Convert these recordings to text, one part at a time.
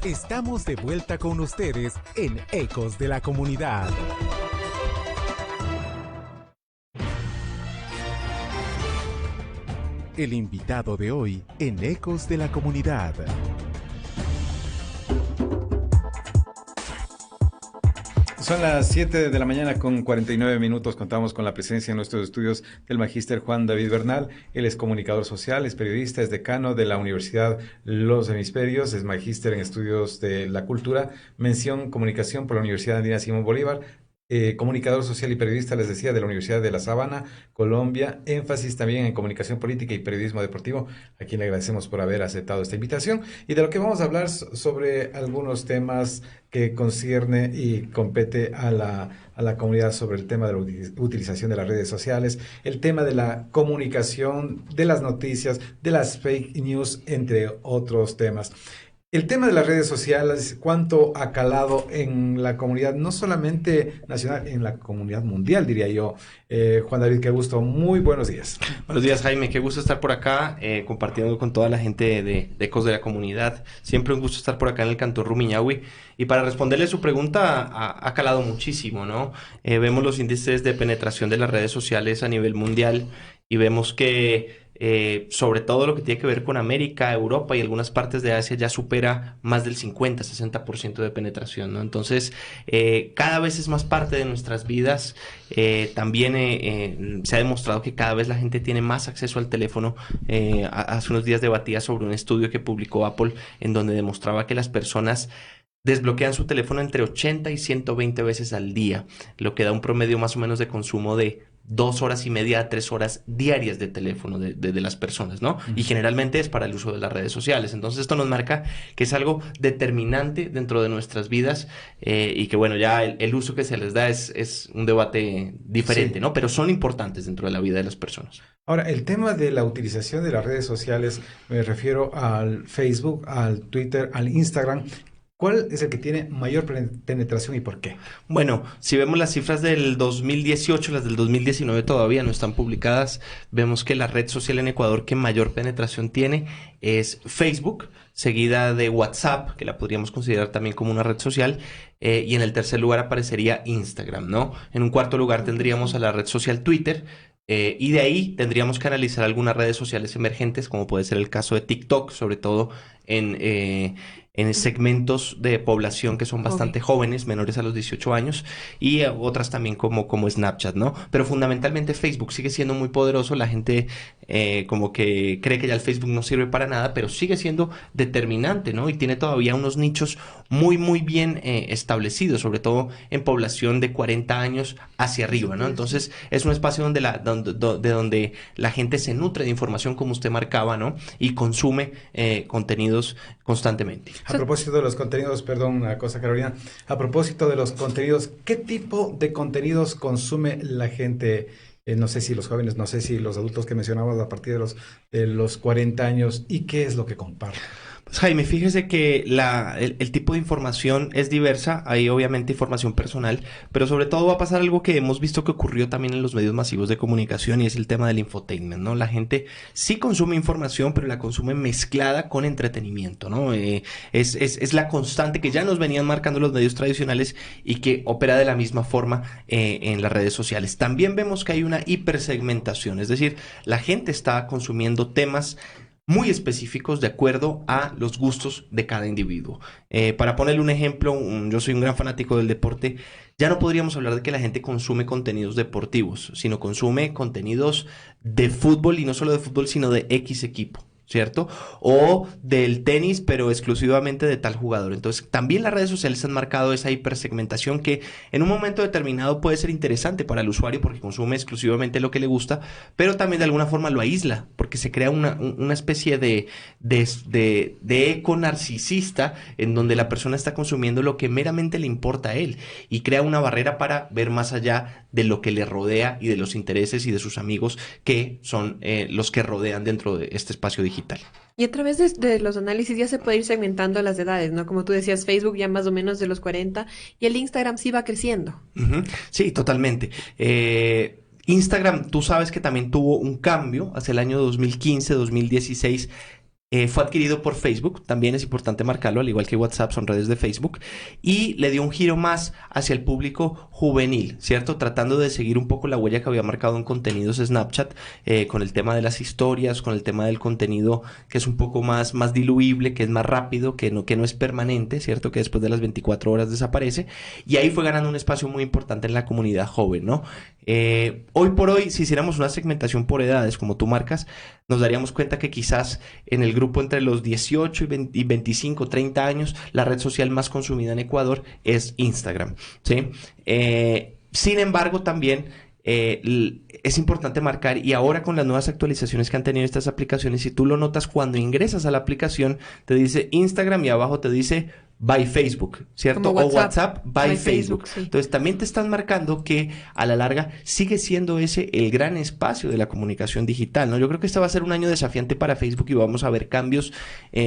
Estamos de vuelta con ustedes en Ecos de la Comunidad. El invitado de hoy en Ecos de la Comunidad. Son las 7 de la mañana con 49 minutos. Contamos con la presencia en nuestros estudios del magíster Juan David Bernal. Él es comunicador social, es periodista, es decano de la Universidad Los Hemisferios, es magíster en estudios de la cultura, mención comunicación por la Universidad Andina Simón Bolívar. Comunicador social y periodista, les decía, de la Universidad de La Sabana, Colombia, énfasis también en comunicación política y periodismo deportivo, a quien le agradecemos por haber aceptado esta invitación, y de lo que vamos a hablar sobre algunos temas que concierne y compete a la comunidad, sobre el tema de la utilización de las redes sociales, el tema de la comunicación, de las noticias, de las fake news, entre otros temas. El tema de las redes sociales, cuánto ha calado en la comunidad, no solamente nacional, en la comunidad mundial, diría yo. Juan David, qué gusto, muy buenos días. Buenos días, Jaime, qué gusto estar por acá, compartiendo con toda la gente de Ecos de la Comunidad. Siempre un gusto estar por acá en el Cantón Rumiñahui. Y para responderle su pregunta, ha calado muchísimo, ¿no? Vemos los índices de penetración de las redes sociales a nivel mundial y vemos que sobre todo lo que tiene que ver con América, Europa y algunas partes de Asia ya supera más del 50-60% de penetración, ¿no? Entonces, cada vez es más parte de nuestras vidas. También se ha demostrado que cada vez la gente tiene más acceso al teléfono. Hace unos días debatía sobre un estudio que publicó Apple en donde demostraba que las personas desbloquean su teléfono entre 80 y 120 veces al día, lo que da un promedio más o menos de consumo de 2 horas y media a 3 horas diarias de teléfono de las personas, ¿no? Y generalmente es para el uso de las redes sociales. Entonces esto nos marca que es algo determinante dentro de nuestras vidas, y que bueno, ya el uso que se les da es un debate diferente, sí, ¿no? Pero son importantes dentro de la vida de las personas. Ahora, el tema de la utilización de las redes sociales, me refiero al Facebook, al Twitter, al Instagram. ¿Cuál es el que tiene mayor penetración y por qué? Bueno, si vemos las cifras del 2018, las del 2019 todavía no están publicadas, vemos que la red social en Ecuador que mayor penetración tiene es Facebook, seguida de WhatsApp, que la podríamos considerar también como una red social, y en el tercer lugar aparecería Instagram, ¿no? En un cuarto lugar tendríamos a la red social Twitter, y de ahí tendríamos que analizar algunas redes sociales emergentes, como puede ser el caso de TikTok, sobre todo en segmentos de población que son bastante jóvenes, menores a los 18 años, y otras también como Snapchat, ¿no? Pero fundamentalmente Facebook sigue siendo muy poderoso. La gente como que cree que ya el Facebook no sirve para nada, pero sigue siendo determinante, ¿no? Y tiene todavía unos nichos muy, muy bien establecidos, sobre todo en población de 40 años hacia arriba, ¿no? Entonces, es un espacio donde la gente se nutre de información, como usted marcaba, ¿no? Y consume contenidos constantemente. A propósito de los contenidos, perdón, una cosa, Carolina, a propósito de los contenidos, ¿qué tipo de contenidos consume la gente? No sé si los jóvenes, no sé si los adultos que mencionabas a partir de los 40 años, ¿y qué es lo que comparten? Pues Jaime, fíjese que el tipo de información es diversa. Hay obviamente información personal, pero sobre todo va a pasar algo que hemos visto que ocurrió también en los medios masivos de comunicación, y es el tema del infotainment, ¿no? La gente sí consume información, pero la consume mezclada con entretenimiento, ¿no? Es la constante que ya nos venían marcando los medios tradicionales y que opera de la misma forma en las redes sociales. También vemos que hay una hipersegmentación, es decir, la gente está consumiendo temas muy específicos de acuerdo a los gustos de cada individuo. Para ponerle un ejemplo, yo soy un gran fanático del deporte. Ya no podríamos hablar de que la gente consume contenidos deportivos, sino consume contenidos de fútbol, y no solo de fútbol, sino de X equipo, ¿cierto? O del tenis, pero exclusivamente de tal jugador. Entonces, también las redes sociales han marcado esa hipersegmentación que en un momento determinado puede ser interesante para el usuario porque consume exclusivamente lo que le gusta, pero también de alguna forma lo aísla porque se crea una especie de eco narcisista en donde la persona está consumiendo lo que meramente le importa a él y crea una barrera para ver más allá de lo que le rodea y de los intereses y de sus amigos, que son los que rodean dentro de este espacio digital. Y a través de los análisis ya se puede ir segmentando las edades, ¿no? Como tú decías, Facebook ya más o menos de los 40 y el Instagram sí va creciendo. Uh-huh. Sí, totalmente. Instagram, tú sabes que también tuvo un cambio hacia el año 2015, 2016, Fue adquirido por Facebook, también es importante marcarlo, al igual que WhatsApp, son redes de Facebook, y le dio un giro más hacia el público juvenil, ¿cierto? Tratando de seguir un poco la huella que había marcado en contenidos Snapchat, con el tema de las historias, con el tema del contenido que es un poco más diluible, que es más rápido, que no es permanente, ¿cierto? Que después de las 24 horas desaparece, y ahí fue ganando un espacio muy importante en la comunidad joven, ¿no? Hoy por hoy, si hiciéramos una segmentación por edades, como tú marcas, nos daríamos cuenta que quizás en el grupo entre los 18 y 25, 30 años, la red social más consumida en Ecuador es Instagram, ¿sí? Sin embargo, también es importante marcar, y ahora con las nuevas actualizaciones que han tenido estas aplicaciones, si tú lo notas cuando ingresas a la aplicación, te dice Instagram y abajo te dice by Facebook, ¿cierto? Como O WhatsApp by Facebook. sí. Entonces también te están marcando que a la larga sigue siendo ese el gran espacio de la comunicación digital, ¿no? Yo creo que este va a ser un año desafiante para Facebook y vamos a ver cambios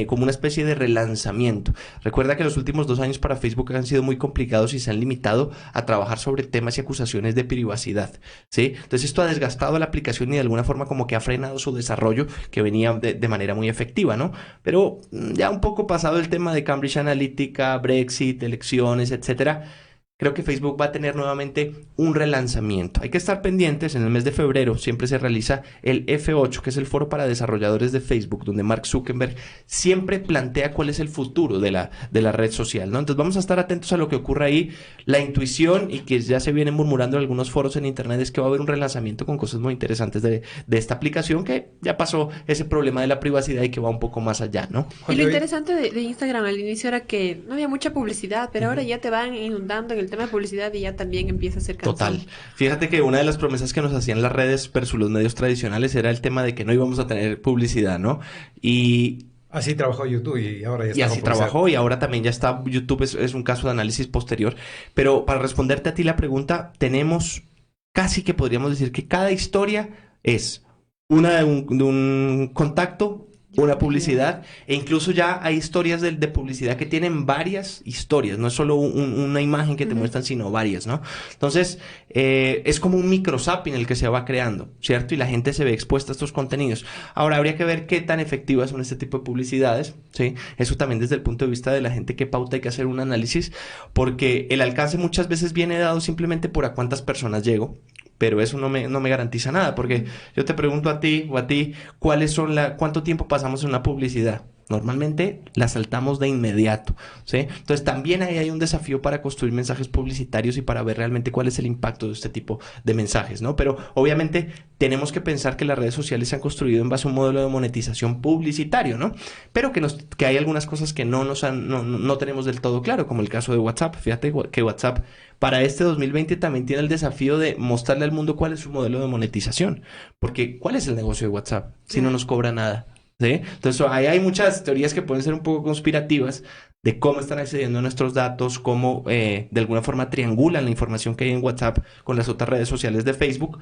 como una especie de relanzamiento. Recuerda que los últimos 2 años para Facebook han sido muy complicados y se han limitado a trabajar sobre temas y acusaciones de privacidad, ¿sí? Entonces esto ha desgastado la aplicación y de alguna forma como que ha frenado su desarrollo que venía de manera muy efectiva, ¿no? Pero ya un poco pasado el tema de Cambridge Analytica, Brexit, elecciones, etcétera, creo que Facebook va a tener nuevamente un relanzamiento. Hay que estar pendientes, en el mes de febrero siempre se realiza el F8, que es el foro para desarrolladores de Facebook, donde Mark Zuckerberg siempre plantea cuál es el futuro de la red social, ¿no? Entonces vamos a estar atentos a lo que ocurra ahí. La intuición, y que ya se viene murmurando en algunos foros en internet, es que va a haber un relanzamiento con cosas muy interesantes de esta aplicación, que ya pasó ese problema de la privacidad y que va un poco más allá, ¿no? Y lo interesante de Instagram al inicio era que no había mucha publicidad, pero ahora ya te van inundando en el tema de publicidad y ya también empieza a ser cansado. Total. Fíjate que una de las promesas que nos hacían las redes versus los medios tradicionales era el tema de que no íbamos a tener publicidad, ¿no? Y así trabajó YouTube y ahora ya está. Y así trabajó y ahora también ya está. YouTube es un caso de análisis posterior. Pero para responderte a ti la pregunta, tenemos casi que podríamos decir que cada historia es una de un contacto, una publicidad, e incluso ya hay historias de publicidad que tienen varias historias, no es solo una imagen que te muestran, sino varias, ¿no? Entonces, es como un microzapping el que se va creando, ¿cierto? Y la gente se ve expuesta a estos contenidos. Ahora, habría que ver qué tan efectivas son este tipo de publicidades, ¿sí? Eso también desde el punto de vista de la gente que pauta hay que hacer un análisis, porque el alcance muchas veces viene dado simplemente por a cuántas personas llego. Pero eso no me garantiza nada, porque yo te pregunto a ti o a ti, ¿cuánto tiempo pasamos en una publicidad? Normalmente la saltamos de inmediato, ¿sí? Entonces también ahí hay un desafío para construir mensajes publicitarios y para ver realmente cuál es el impacto de este tipo de mensajes, ¿no? Pero obviamente tenemos que pensar que las redes sociales se han construido en base a un modelo de monetización publicitario, ¿no? Pero que hay algunas cosas que no tenemos del todo claro, como el caso de WhatsApp. Fíjate que WhatsApp para este 2020 también tiene el desafío de mostrarle al mundo cuál es su modelo de monetización. Porque ¿cuál es el negocio de WhatsApp si no nos cobra nada? ¿Sí? Entonces ahí hay muchas teorías que pueden ser un poco conspirativas de cómo están accediendo a nuestros datos, cómo de alguna forma triangulan la información que hay en WhatsApp con las otras redes sociales de Facebook,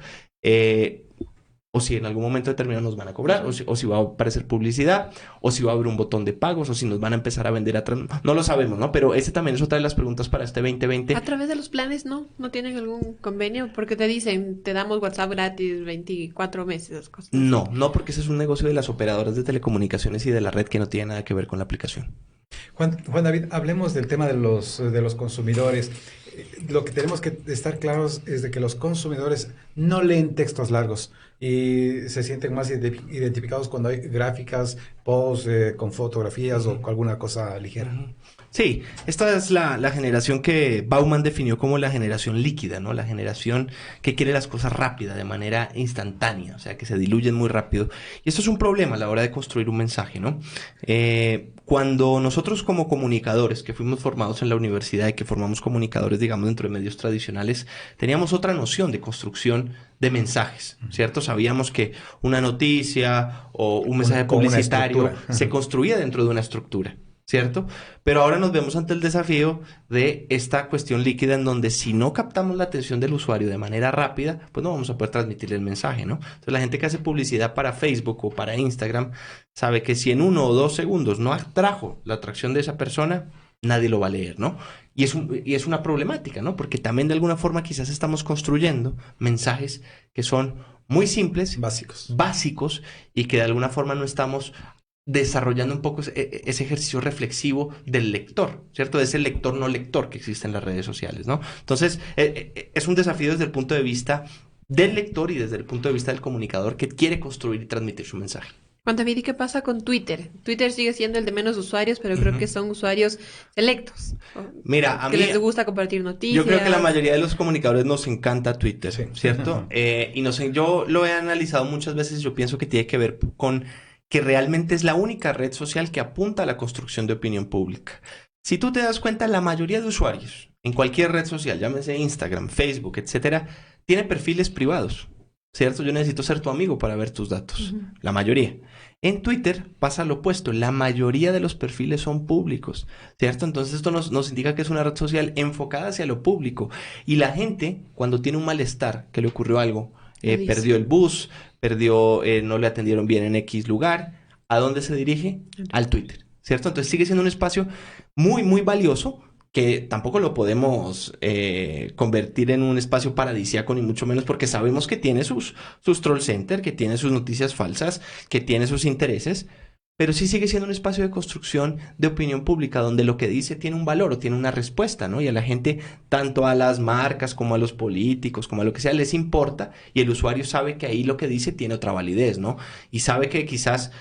o si en algún momento determinado nos van a cobrar, o si va a aparecer publicidad, o si va a haber un botón de pagos, o si nos van a empezar a vender atrás. No lo sabemos, ¿no? Pero ese también es otra de las preguntas para este 2020. A través de los planes, ¿no? ¿No tienen algún convenio? Porque te dicen, te damos WhatsApp gratis 24 meses, esas cosas. No, porque ese es un negocio de las operadoras de telecomunicaciones y de la red que no tiene nada que ver con la aplicación. Juan David, hablemos del tema de los consumidores. Lo que tenemos que estar claros es de que los consumidores no leen textos largos y se sienten más identificados cuando hay gráficas, posts con fotografías o con alguna cosa ligera. Sí, esta es la generación que Bauman definió como la generación líquida, ¿no? La generación que quiere las cosas rápidas, de manera instantánea, o sea, que se diluyen muy rápido. Y esto es un problema a la hora de construir un mensaje, ¿no? Cuando nosotros como comunicadores, que fuimos formados en la universidad y que formamos comunicadores, digamos, dentro de medios tradicionales, teníamos otra noción de construcción de mensajes, ¿cierto? Sabíamos que una noticia o un mensaje publicitario se construía dentro de una estructura, ¿cierto? Pero ahora nos vemos ante el desafío de esta cuestión líquida en donde si no captamos la atención del usuario de manera rápida, pues no vamos a poder transmitirle el mensaje, ¿no? Entonces la gente que hace publicidad para Facebook o para Instagram sabe que si en 1 o 2 segundos no atrajo la atracción de esa persona, nadie lo va a leer, ¿no? Y es una problemática, ¿no? Porque también de alguna forma quizás estamos construyendo mensajes que son muy simples, básicos y que de alguna forma no estamos desarrollando un poco ese ejercicio reflexivo del lector, ¿cierto? De ese lector no lector que existe en las redes sociales, ¿no? Entonces, es un desafío desde el punto de vista del lector y desde el punto de vista del comunicador que quiere construir y transmitir su mensaje. Juan David, ¿y qué pasa con Twitter? Twitter sigue siendo el de menos usuarios, pero creo que son usuarios selectos. Mira, a que mí les gusta compartir noticias. yo creo que la mayoría de los comunicadores nos encanta Twitter, Sí. ¿cierto? Y no sé, yo lo he analizado muchas veces y yo pienso que tiene que ver con que realmente es la única red social que apunta a la construcción de opinión pública. Si tú te das cuenta, la mayoría de usuarios en cualquier red social, llámese Instagram, Facebook, etcétera, tiene perfiles privados, ¿cierto? Yo necesito ser tu amigo para ver tus datos, la mayoría. En Twitter pasa lo opuesto, la mayoría de los perfiles son públicos, ¿cierto? Entonces esto nos indica que es una red social enfocada hacia lo público y la gente cuando tiene un malestar, que le ocurrió algo, perdió el bus, no le atendieron bien en X lugar, ¿a dónde se dirige? Al Twitter, ¿cierto? Entonces sigue siendo un espacio muy, muy valioso que tampoco lo podemos convertir en un espacio paradisíaco, ni mucho menos, porque sabemos que tiene sus troll center, que tiene sus noticias falsas, que tiene sus intereses, pero sí sigue siendo un espacio de construcción de opinión pública, donde lo que dice tiene un valor o tiene una respuesta, ¿no? Y a la gente, tanto a las marcas como a los políticos, como a lo que sea, les importa, y el usuario sabe que ahí lo que dice tiene otra validez, ¿no? Y sabe que quizás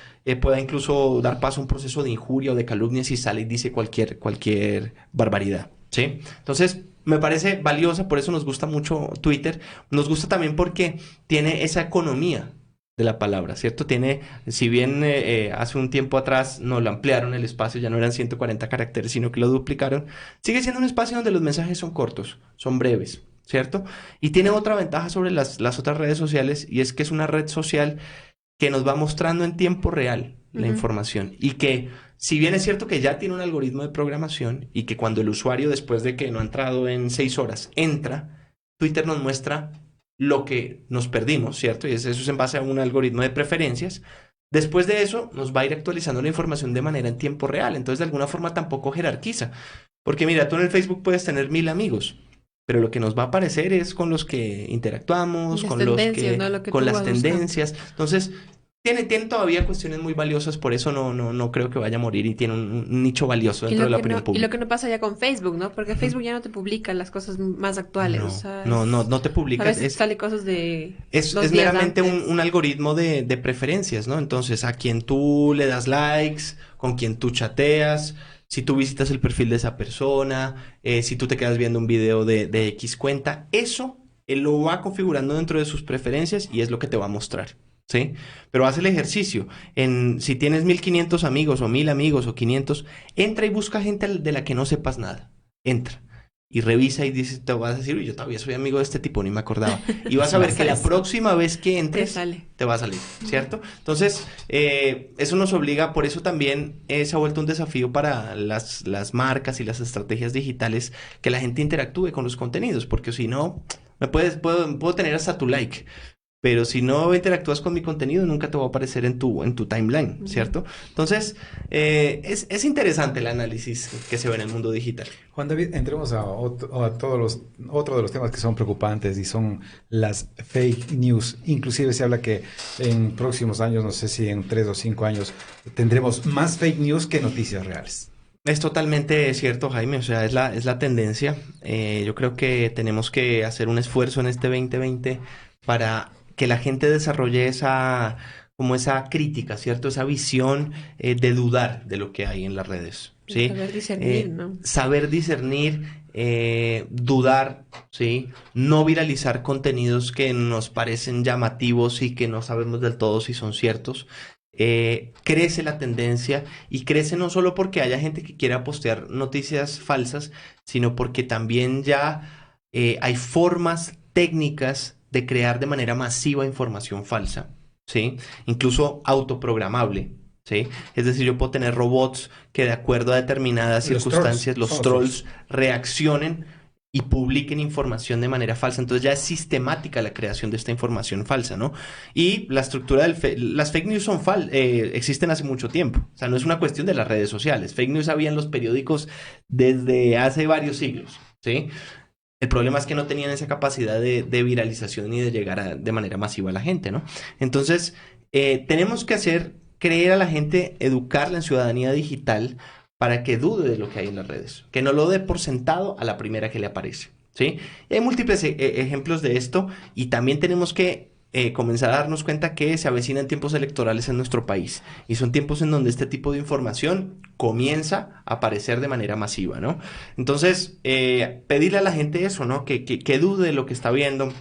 pueda incluso dar paso a un proceso de injuria o de calumnia si sale y dice cualquier barbaridad, ¿sí? Entonces, me parece valiosa, por eso nos gusta mucho Twitter. Nos gusta también porque tiene esa economía de la palabra, ¿cierto? Tiene, si bien hace un tiempo atrás nos lo ampliaron el espacio, ya no eran 140 caracteres, sino que lo duplicaron, sigue siendo un espacio donde los mensajes son cortos, son breves, ¿cierto? Y tiene otra ventaja sobre las otras redes sociales, y es que es una red social que nos va mostrando en tiempo real la información, y que si bien es cierto que ya tiene un algoritmo de programación y que cuando el usuario, después de que no ha entrado en 6 horas, entra, Twitter nos muestra lo que nos perdimos, ¿cierto? Y eso es en base a un algoritmo de preferencias. Después de eso, nos va a ir actualizando la información de manera en tiempo real. Entonces, de alguna forma, tampoco jerarquiza. Porque mira, tú en el Facebook puedes tener 1000 amigos, pero lo que nos va a aparecer es con los que interactuamos, con los que, ¿no? con las tendencias. Entonces, tiene todavía cuestiones muy valiosas, por eso no creo que vaya a morir, y tiene un nicho valioso dentro de la opinión pública. Y lo que no pasa ya con Facebook, ¿no? Porque Facebook ya no te publica las cosas más actuales. No, o sea, no te publica. A veces sale cosas de Es 2 días meramente antes. un algoritmo de preferencias, ¿no? Entonces, a quien tú le das likes, con quien tú chateas, si tú visitas el perfil de esa persona, si tú te quedas viendo un video de X cuenta, eso él lo va configurando dentro de sus preferencias y es lo que te va a mostrar, ¿sí? Pero haz el ejercicio. Si tienes 1500 amigos o 1000 amigos o 500, entra y busca gente de la que no sepas nada. Entra y revisa y dices, te vas a decir, uy, yo todavía soy amigo de este tipo, ni me acordaba. Y vas a ver que la próxima vez que entres, te va a salir, ¿cierto? Entonces, eso nos obliga, por eso también se ha vuelto un desafío para las marcas y las estrategias digitales, que la gente interactúe con los contenidos, porque si no, puedo tener hasta tu like, pero si no interactúas con mi contenido, nunca te va a aparecer en tu timeline, ¿cierto? Entonces, es interesante el análisis que se ve en el mundo digital. Juan David, entremos a otro de los temas que son preocupantes, y son las fake news. Inclusive se habla que en próximos años, no sé si en 3 o 5 años, tendremos más fake news que noticias reales. Es totalmente cierto, Jaime, o sea, es la tendencia. Yo creo que tenemos que hacer un esfuerzo en este 2020 para que la gente desarrolle esa crítica, ¿cierto? Esa visión de dudar de lo que hay en las redes, ¿sí? Saber discernir, ¿no? Saber discernir, dudar, ¿sí? No viralizar contenidos que nos parecen llamativos y que no sabemos del todo si son ciertos. Crece la tendencia, y crece no solo porque haya gente que quiera postear noticias falsas, sino porque también ya hay formas técnicas de crear de manera masiva información falsa, ¿sí? Incluso autoprogramable, ¿sí? Es decir, yo puedo tener robots que, de acuerdo a determinadas circunstancias, los trolls reaccionen y publiquen información de manera falsa. Entonces ya es sistemática la creación de esta información falsa, ¿no? Y la estructura las fake news existen hace mucho tiempo. O sea, no es una cuestión de las redes sociales. Fake news había en los periódicos desde hace varios siglos, ¿sí? El problema es que no tenían esa capacidad de viralización ni de llegar de manera masiva a la gente, ¿no? Entonces, tenemos que hacer creer a la gente, educarla en ciudadanía digital para que dude de lo que hay en las redes, que no lo dé por sentado a la primera que le aparece, ¿sí? Y hay múltiples ejemplos de esto y también tenemos que comenzar a darnos cuenta que se avecinan tiempos electorales en nuestro país y son tiempos en donde este tipo de información comienza a aparecer de manera masiva, ¿no? Entonces, pedirle a la gente eso, ¿no? Que dude de lo que está viendo.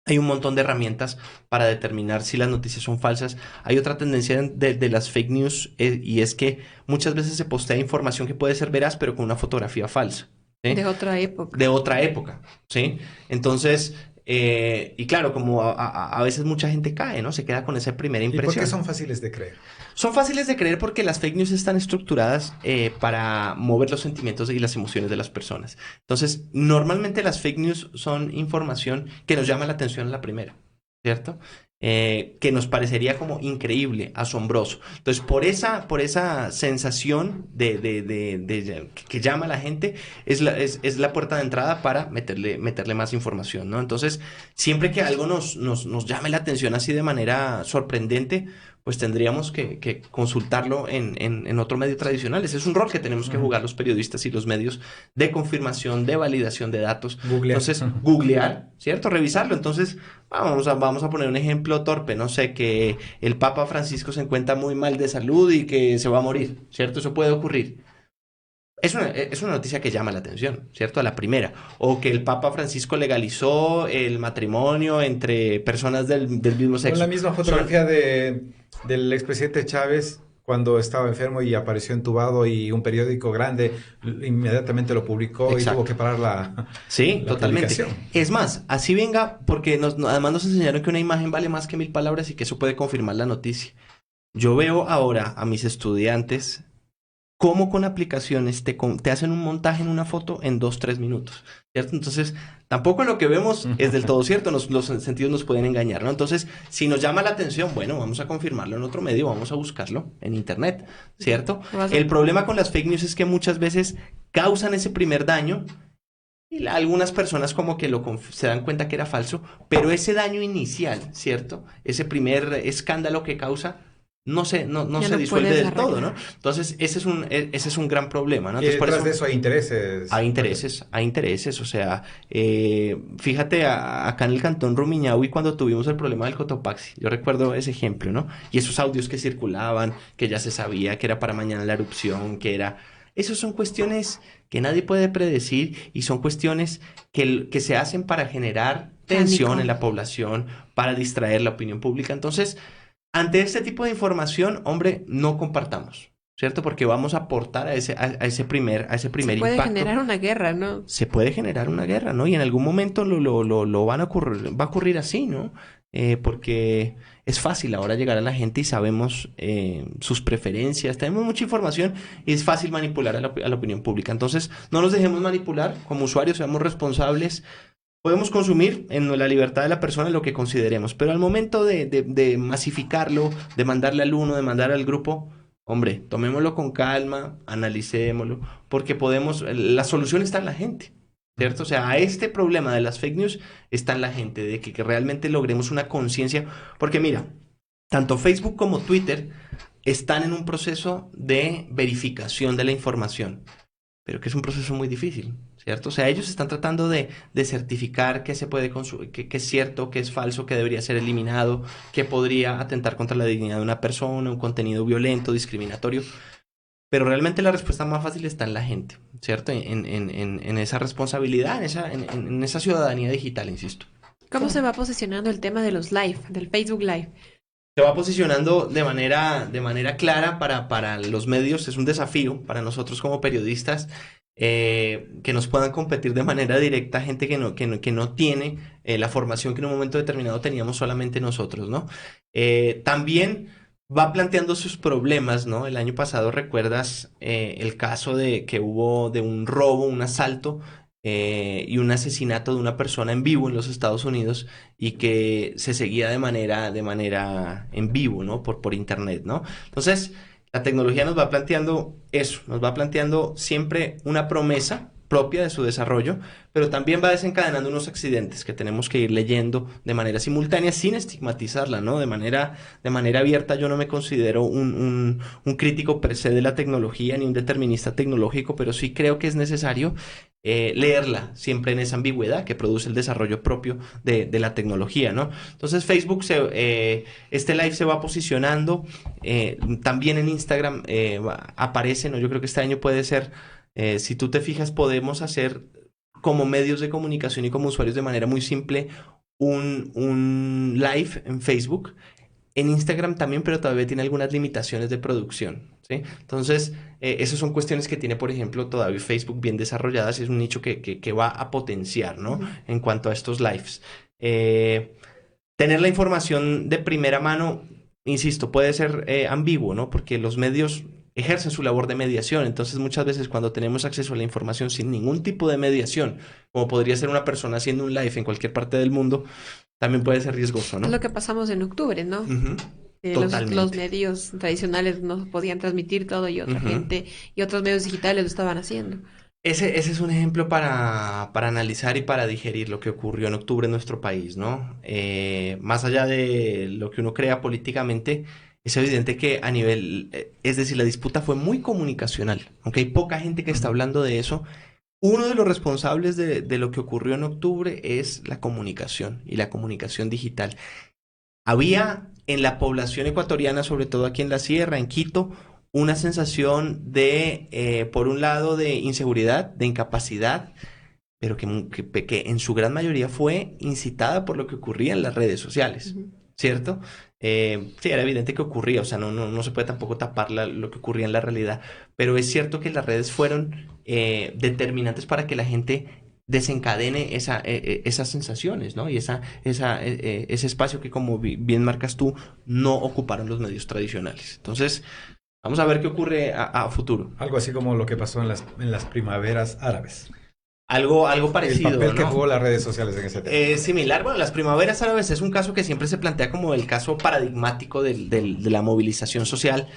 Hay un montón de herramientas para determinar si las noticias son falsas. Hay otra tendencia de las fake news y es que muchas veces se postea información que puede ser veraz, pero con una fotografía falsa, ¿sí? De otra época. De otra época, ¿sí? Entonces, y claro, como a veces mucha gente cae, ¿no? Se queda con esa primera ¿Y impresión. por qué son fáciles de creer? Son fáciles de creer porque las fake news están estructuradas para mover los sentimientos y las emociones de las personas. Entonces, normalmente las fake news son información que nos llama la atención a la primera, ¿cierto? Que nos parecería como increíble, asombroso. Entonces, por esa sensación que llama a la gente, es la puerta de entrada para meterle más información, ¿no? Entonces, siempre que algo nos llame la atención así de manera sorprendente, pues tendríamos que consultarlo en otro medio tradicional. Ese es un rol que tenemos que jugar los periodistas y los medios de confirmación, de validación de datos. Googlear. Entonces, googlear, ¿cierto? Revisarlo. Entonces, vamos a poner un ejemplo torpe, no sé, que el Papa Francisco se encuentra muy mal de salud y que se va a morir, ¿cierto? Eso puede ocurrir. Es una noticia que llama la atención, ¿cierto? A la primera. O que el Papa Francisco legalizó el matrimonio entre personas del mismo sexo. Con la misma fotografía del expresidente Chávez cuando estaba enfermo y apareció entubado y un periódico grande inmediatamente lo publicó. Exacto. Y tuvo que parar la totalmente. publicación. Es más, así venga, porque además nos enseñaron que una imagen vale más que 1000 palabras y que eso puede confirmar la noticia. Yo veo ahora a mis estudiantes cómo con aplicaciones te hacen un montaje en una foto en 2-3 minutos, ¿cierto? Entonces, tampoco lo que vemos es del todo cierto, los sentidos nos pueden engañar, ¿no? Entonces, si nos llama la atención, bueno, vamos a confirmarlo en otro medio, vamos a buscarlo en internet, ¿cierto? El problema con las fake news es que muchas veces causan ese primer daño y algunas personas como que se dan cuenta que era falso, pero ese daño inicial, ¿cierto? Ese primer escándalo que causa no se disuelve del todo, ¿no? Entonces, ese es un gran problema, ¿no? Entonces, Y detrás de eso hay intereses. Hay intereses, o sea, fíjate acá en el Cantón Rumiñahui cuando tuvimos el problema del Cotopaxi, yo recuerdo ese ejemplo, ¿no? Y esos audios que circulaban, que ya se sabía que era para mañana la erupción, esas son cuestiones que nadie puede predecir y son cuestiones que se hacen para generar tensión en la población, para distraer la opinión pública. Entonces, ante este tipo de información, hombre, no compartamos, ¿cierto? Porque vamos a aportar a ese primer impacto. Se puede generar una guerra, ¿no? Se puede generar una guerra, ¿no? Y en algún momento va a ocurrir así, ¿no? Porque es fácil ahora llegar a la gente y sabemos sus preferencias, tenemos mucha información y es fácil manipular a la opinión pública. Entonces, no nos dejemos manipular, como usuarios seamos responsables. Podemos consumir en la libertad de la persona lo que consideremos, pero al momento de masificarlo, de mandarle al uno, de mandar al grupo, hombre, tomémoslo con calma, analicémoslo, porque la solución está en la gente, ¿cierto? O sea, a este problema de las fake news está en la gente, de que realmente logremos una conciencia, porque mira, tanto Facebook como Twitter están en un proceso de verificación de la información, pero que es un proceso muy difícil, ¿cierto? O sea, ellos están tratando de certificar que se puede consumir, que es cierto, que es falso, que debería ser eliminado, que podría atentar contra la dignidad de una persona, un contenido violento, discriminatorio. Pero realmente la respuesta más fácil está en la gente, ¿cierto? En esa responsabilidad, en esa ciudadanía digital, insisto. ¿Cómo se va posicionando el tema de los live, del Facebook Live? Se va posicionando de manera clara para los medios. Es un desafío para nosotros como periodistas que nos puedan competir de manera directa gente que no tiene la formación que en un momento determinado teníamos solamente nosotros, ¿no? También va planteando sus problemas, ¿no? El año pasado, ¿recuerdas el caso que hubo de un robo, un asalto y un asesinato de una persona en vivo en los Estados Unidos y que se seguía de manera en vivo, ¿no? Por internet, ¿no? Entonces, la tecnología nos va planteando eso, nos va planteando siempre una promesa propia de su desarrollo, pero también va desencadenando unos accidentes que tenemos que ir leyendo de manera simultánea sin estigmatizarla, ¿no? De manera abierta. Yo no me considero un crítico per se de la tecnología ni un determinista tecnológico, pero sí creo que es necesario leerla siempre en esa ambigüedad que produce el desarrollo propio de la tecnología, ¿no? Entonces Facebook, este live se va posicionando, también en Instagram aparece, ¿no? Yo creo que este año puede ser, si tú te fijas, podemos hacer como medios de comunicación y como usuarios de manera muy simple un live en Facebook. En Instagram también, pero todavía tiene algunas limitaciones de producción, ¿sí? Entonces, esas son cuestiones que tiene, por ejemplo, todavía Facebook bien desarrolladas y es un nicho que va a potenciar, ¿no? En cuanto a estos lives. Tener la información de primera mano, insisto, puede ser ambiguo, ¿no? Porque los medios ejercen su labor de mediación. Entonces, muchas veces cuando tenemos acceso a la información sin ningún tipo de mediación, como podría ser una persona haciendo un live en cualquier parte del mundo, también puede ser riesgoso, ¿no? Es lo que pasamos en octubre, ¿no? Los medios tradicionales no podían transmitir todo y otra gente y otros medios digitales lo estaban haciendo. Ese es un ejemplo para analizar y para digerir lo que ocurrió en octubre en nuestro país, ¿no? Más allá de lo que uno crea políticamente, es evidente que a nivel, es decir, la disputa fue muy comunicacional, aunque hay poca gente que está hablando de eso. Uno de los responsables de lo que ocurrió en octubre es la comunicación y la comunicación digital. Había en la población ecuatoriana, sobre todo aquí en la sierra, en Quito, una sensación de, por un lado, de inseguridad, de incapacidad, pero que en su gran mayoría fue incitada por lo que ocurría en las redes sociales, ¿cierto? Sí, era evidente que ocurría, o sea, no se puede tampoco tapar lo que ocurría en la realidad, pero es cierto que las redes fueron determinantes para que la gente desencadene esas sensaciones, ¿no? Y ese espacio que, como bien marcas tú, no ocuparon los medios tradicionales. Entonces, vamos a ver qué ocurre a futuro. Algo así como lo que pasó en las primaveras árabes. Algo parecido, el papel que ¿no? jugó las redes sociales en ese tema. Similar, bueno, las primaveras árabes es un caso que siempre se plantea como el caso paradigmático de la movilización social,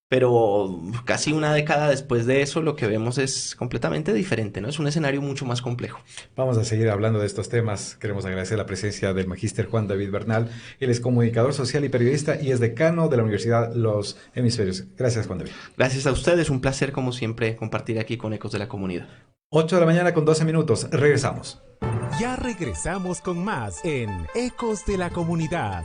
pero casi una década después de eso lo que vemos es completamente diferente, ¿no? Es un escenario mucho más complejo. Vamos a seguir hablando de estos temas. Queremos agradecer la presencia del magíster Juan David Bernal. Él es comunicador social y periodista y es decano de la Universidad Los Hemisferios. Gracias, Juan David. Gracias a ustedes, un placer como siempre compartir aquí con Ecos de la Comunidad. 8 de la mañana con 12 minutos. Regresamos. Ya regresamos con más en Ecos de la Comunidad.